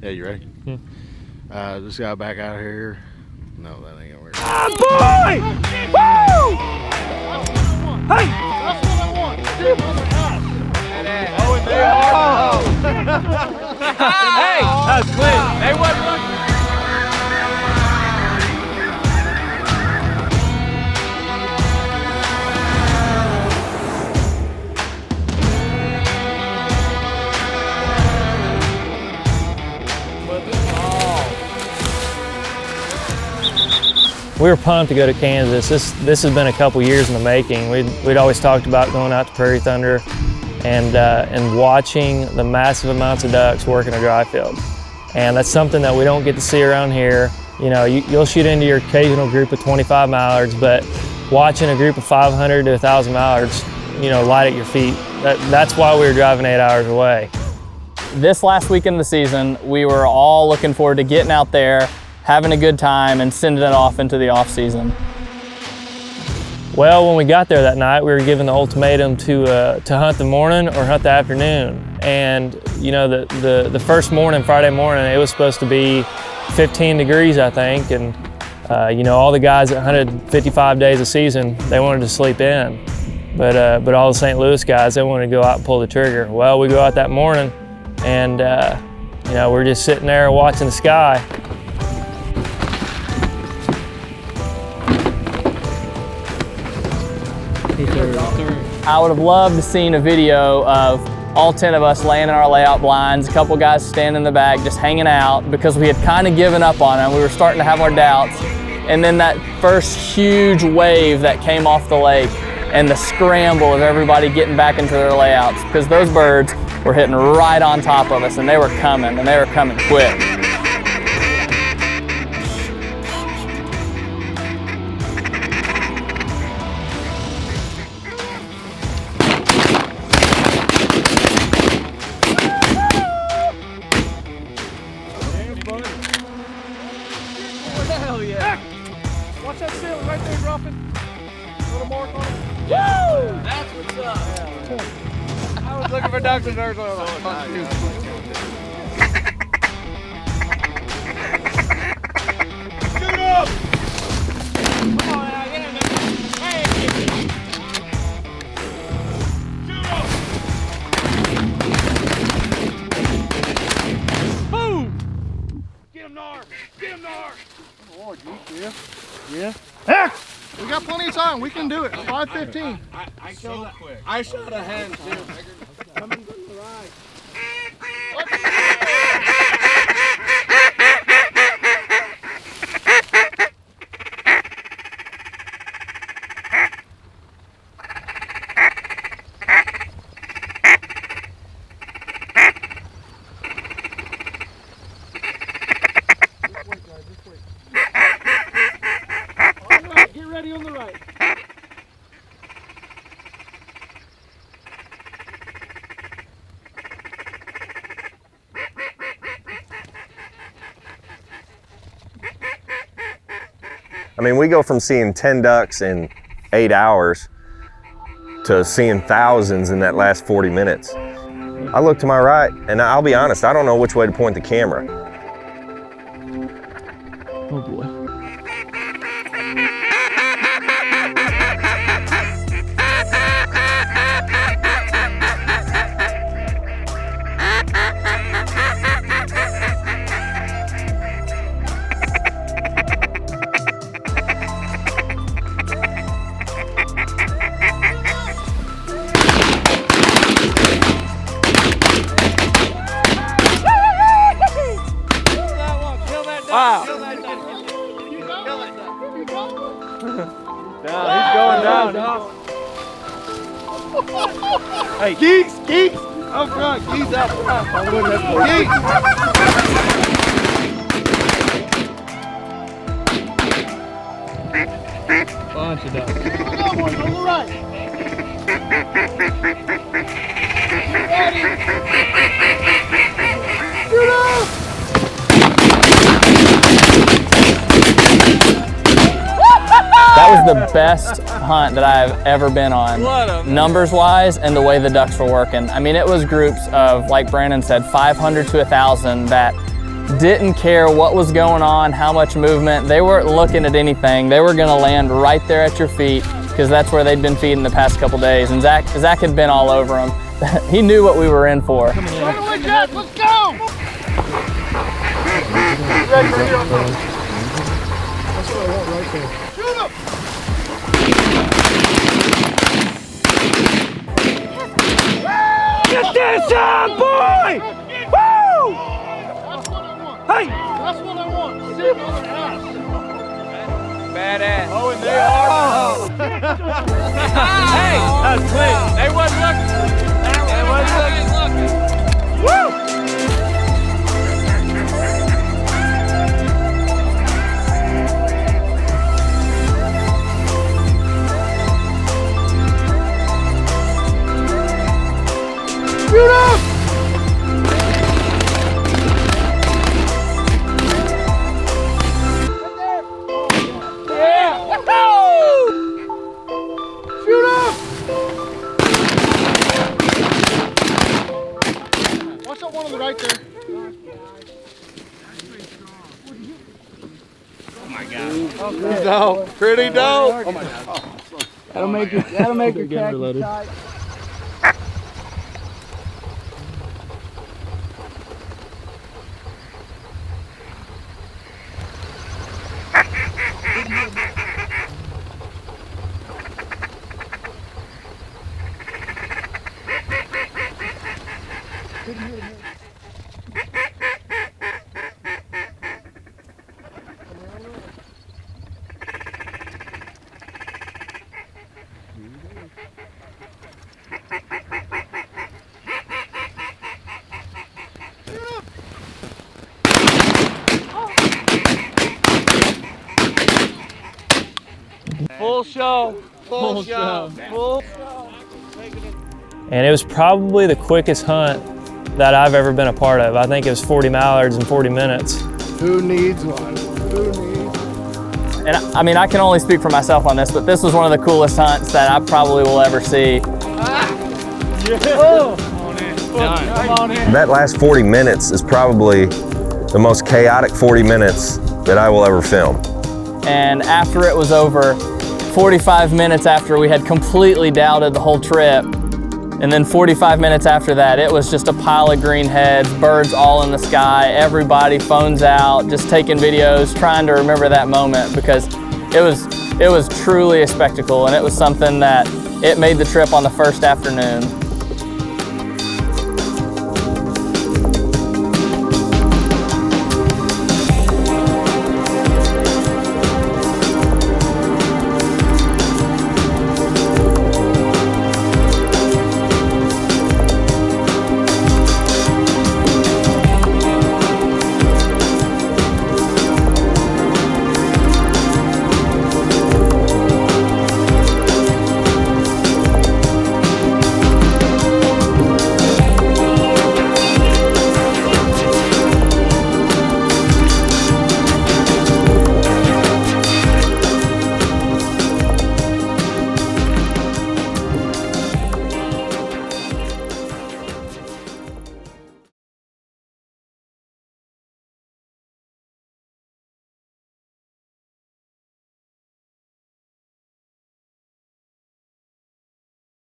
Yeah, you ready? Yeah. This guy back out here. No, that ain't gonna work. Ah, boy! Woo! Hey! That's what I want. Oh, and they are. Hey! That's clean. They wasn't running. We were pumped to go to Kansas. This has been a couple years in the making. We'd always talked about going out to Prairie Thunder and watching the massive amounts of ducks work in a dry field. And that's something that we don't get to see around here. You know, you'll shoot into your occasional group of 25 mallards, but watching a group of 500 to 1,000 mallards, you know, light at your feet, that's why we were driving 8 hours away. This last weekend of the season, we were all looking forward to getting out there, having a good time, and sending it off into the off season. Well, when we got there that night, we were given the ultimatum to hunt the morning or hunt the afternoon. And you know, the first morning, Friday morning, it was supposed to be 15 degrees, I think. And you know, all the guys that hunted 55 days a season, they wanted to sleep in. But all the St. Louis guys, they wanted to go out and pull the trigger. Well, we go out that morning, and you know, we're just sitting there watching the sky. I would have loved to seen a video of all 10 of us laying in our layout blinds, a couple guys standing in the back just hanging out because we had kind of given up on them. We were starting to have our doubts. And then that first huge wave that came off the lake and the scramble of everybody getting back into their layouts, because those birds were hitting right on top of us, and they were coming quick. Hell yeah. Watch that ceiling right there dropping. Little mark on it. Woo! That's what's up. Yeah. I was looking for Dr. Nurse. Shoot up! Come on now, get in there. Hey! Shoot up! Boom! Get him, Nar! Get him, Nar! Lord, yeah. Yeah. Heck! We got plenty of time. We can do it. 5:15. I killed that quick. I shot a hen too. Coming from the right. Ready on the right. I mean, we go from seeing 10 ducks in 8 hours to seeing thousands in that last 40 minutes. I look to my right, and I'll be honest, I don't know which way to point the camera. Oh boy. Wow. Kill that duck. Kill that duck. He's going down. Hey, geese. Up front. Geese out front. Geese. Bunch of ducks. Another one on the right. Ready? Shoot up! That was the best hunt that I've ever been on, numbers-wise and the way the ducks were working. I mean, it was groups of, like Brandon said, 500 to 1,000 that didn't care what was going on, how much movement. They weren't looking at anything. They were gonna land right there at your feet because that's where they'd been feeding the past couple days. And Zach had been all over them. He knew what we were in for. Let's go! Ready for here. That's what I want right there. Shoot him! Get this up, boy! Woo! That's what I want. Hey! That's what I want. Sit on their ass. Badass. Oh, and they are. Hey! That's clean. They wasn't looking. They wasn't looking. Woo! Shoot up! Yeah! Shoot up! Watch that one on the right there. Oh my God. Pretty dope. Pretty dope. Oh my God. That'll make your khaki tight. Full show. Full show. Full. And it was probably the quickest hunt that I've ever been a part of. I think it was 40 mallards in 40 minutes. Who needs one? Who needs? And I mean, I can only speak for myself on this, but this was one of the coolest hunts that I probably will ever see. That last 40 minutes is probably the most chaotic 40 minutes that I will ever film. And after it was over, 45 minutes after we had completely doubted the whole trip, and then 45 minutes after that, it was just a pile of green heads, birds all in the sky, everybody phones out, just taking videos, trying to remember that moment because it was truly a spectacle, and it was something that it made the trip on the first afternoon.